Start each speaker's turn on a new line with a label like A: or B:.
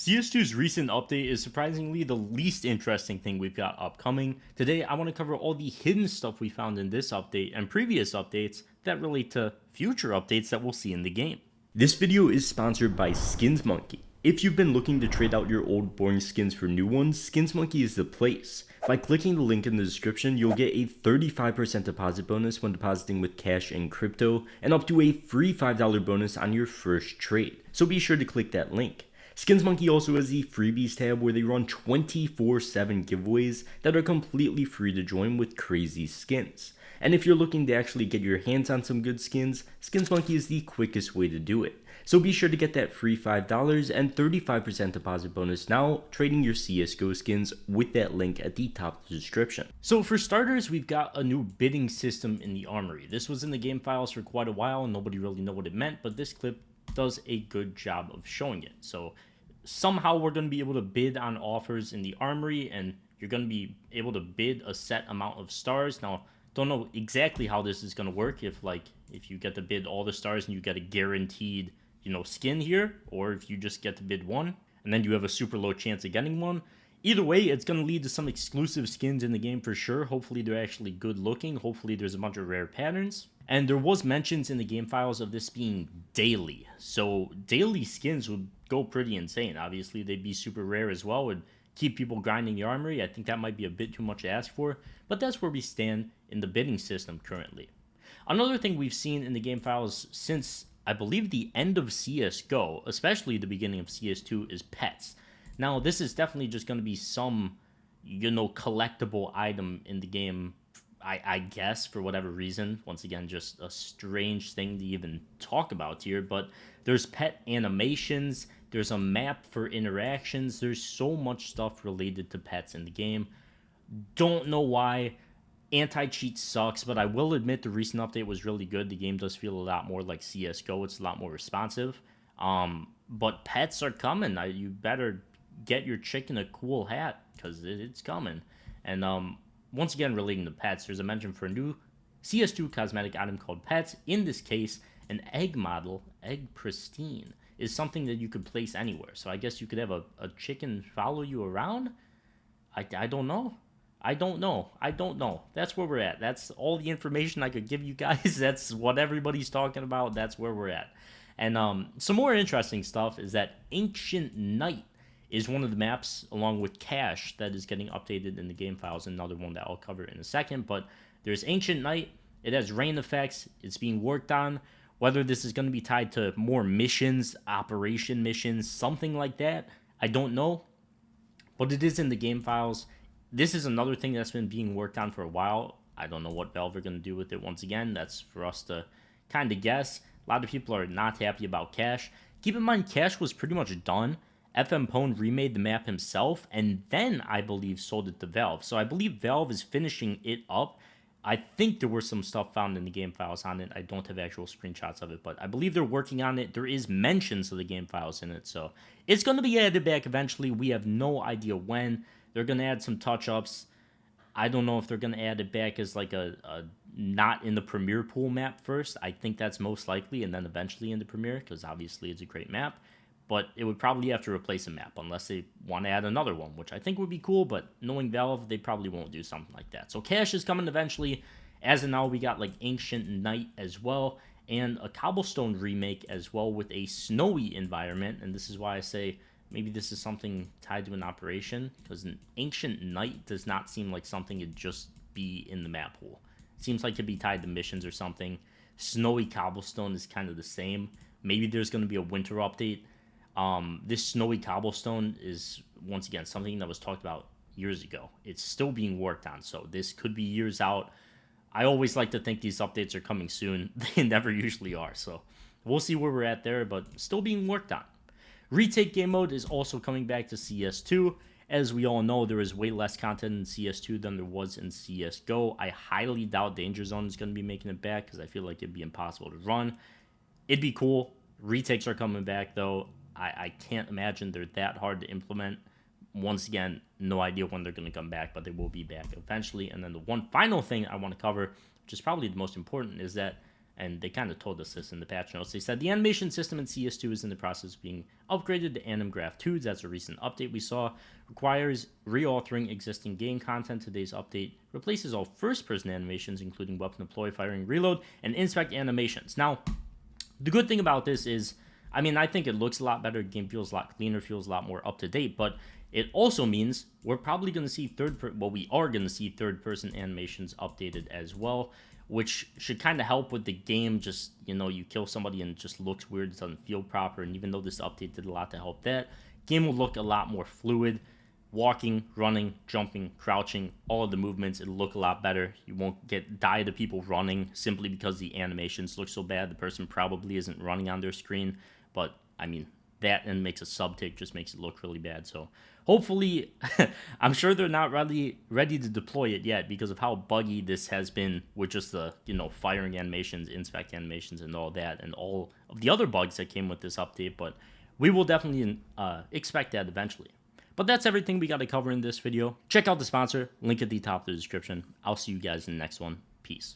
A: CS2's recent update is surprisingly the least interesting thing we've got upcoming. Today, I want to cover all the hidden stuff we found in this update and previous updates that relate to future updates that we'll see in the game. This video is sponsored by SkinsMonkey. If you've been looking to trade out your old boring skins for new ones, SkinsMonkey is the place. By clicking the link in the description, you'll get a 35% deposit bonus when depositing with cash and crypto, and up to a free $5 bonus on your first trade. So be sure to click that link. SkinsMonkey also has the freebies tab where they run 24/7 giveaways that are completely free to join with crazy skins. And if you're looking to actually get your hands on some good skins, SkinsMonkey is the quickest way to do it. So be sure to get that free $5 and 35% deposit bonus now, trading your CSGO skins with that link at the top of the description. So for starters, we've got a new bidding system in the armory. This was in the game files for quite a while and nobody really knew what it meant, but this clip does a good job of showing it. So somehow we're going to be able to bid on offers in the armory, and you're going to be able to bid a set amount of stars. Now, don't know exactly how this is going to work, if you get to bid all the stars and you get a guaranteed, skin here, or if you just get to bid one and then you have a super low chance of getting one. Either way, it's going to lead to some exclusive skins in the game for sure. Hopefully they're actually good looking. Hopefully there's a bunch of rare patterns. And there was mentions in the game files of this being daily. So daily skins would go pretty insane. Obviously they'd be super rare as well. Would keep people grinding the armory. I think that might be a bit too much to ask for, but that's where we stand in the bidding system currently. Another thing we've seen in the game files since, I believe, the end of CSGO, especially the beginning of CS2, is pets. Now, this is definitely just going to be some, collectible item in the game, I guess, for whatever reason. Once again, just a strange thing to even talk about here, but there's pet animations, there's a map for interactions, there's so much stuff related to pets in the game. Don't know why. Anti-cheat sucks, but I will admit the recent update was really good. The game does feel a lot more like CSGO. It's a lot more responsive. But pets are coming. You better get your chicken a cool hat, because it's coming. And once again, relating to pets, there's a mention for a new CS2 cosmetic item called Pets. In this case, an egg model, Egg Pristine, is something that you could place anywhere. So I guess you could have a chicken follow you around? I don't know. I don't know. That's where we're at. That's all the information I could give you guys. That's what everybody's talking about. That's where we're at. And some more interesting stuff is that Ancient Night is one of the maps, along with Cache, that is getting updated in the game files. Another one that I'll cover in a second. But there's Ancient Night. It has rain effects. It's being worked on. Whether this is going to be tied to more missions, operation missions, something like that, I don't know. But it is in the game files. This is another thing that's been being worked on for a while. I don't know what Valve are going to do with it once again. That's for us to kind of guess. A lot of people are not happy about Cache. Keep in mind, Cache was pretty much done. FM Pone remade the map himself, and then, I believe, sold it to Valve. So I believe Valve is finishing it up. I think there were some stuff found in the game files on it. I don't have actual screenshots of it, but I believe they're working on it. There is mentions of the game files in it, so it's going to be added back eventually. We have no idea when. They're going to add some touch-ups. I don't know if they're going to add it back as like a not in the Premier pool map first. I think that's most likely, and then eventually in the Premier, because obviously it's a great map. But it would probably have to replace a map unless they want to add another one, which I think would be cool, but knowing Valve, they probably won't do something like that. So Cache is coming eventually. As of now, we got like Ancient Night as well, and a Cobblestone remake as well with a snowy environment, and this is why I say maybe this is something tied to an operation, because an Ancient Night does not seem like something it'd just be in the map pool. It seems like it'd be tied to missions or something. Snowy Cobblestone is kind of the same. Maybe there's going to be a winter update. This Snowy Cobblestone is, once again, something that was talked about years ago. It's still being worked on, so this could be years out. I always like to think these updates are coming soon. They never usually are, so we'll see where we're at there, but still being worked on. Retake game mode is also coming back to CS2. As we all know, there is way less content in CS2 than there was in CSGO. I highly doubt Danger Zone is going to be making it back, because I feel like it'd be impossible to run. It'd be cool. Retakes are coming back, though. I can't imagine they're that hard to implement. Once again, no idea when they're going to come back, but they will be back eventually. And then the one final thing I want to cover, which is probably the most important, is that and they kind of told us this in the patch notes. They said the animation system in CS2 is in the process of being upgraded to Anim Graph 2. That's a recent update we saw. Requires reauthoring existing game content. Today's update replaces all first-person animations, including weapon deploy, firing, reload, and inspect animations. Now, the good thing about this is, I mean, I think it looks a lot better. The game feels a lot cleaner, feels a lot more up-to-date, but it also means we're probably going to see we are going to see third-person animations updated as well, which should kind of help with the game. Just, you know, you kill somebody and it just looks weird, it doesn't feel proper, and even though this update did a lot to help that, game will look a lot more fluid. Walking, running, jumping, crouching, all of the movements, it'll look a lot better. You won't die to people running simply because the animations look so bad. The person probably isn't running on their screen, but I mean, that and makes a sub tick just makes it look really bad. So hopefully, I'm sure they're not really ready to deploy it yet because of how buggy this has been with just the, you know, firing animations, inspect animations, and all that, and all of the other bugs that came with this update. But we will definitely expect that eventually. But that's everything we got to cover in this video. Check out the sponsor, link at the top of the description. I'll see you guys in the next one. Peace.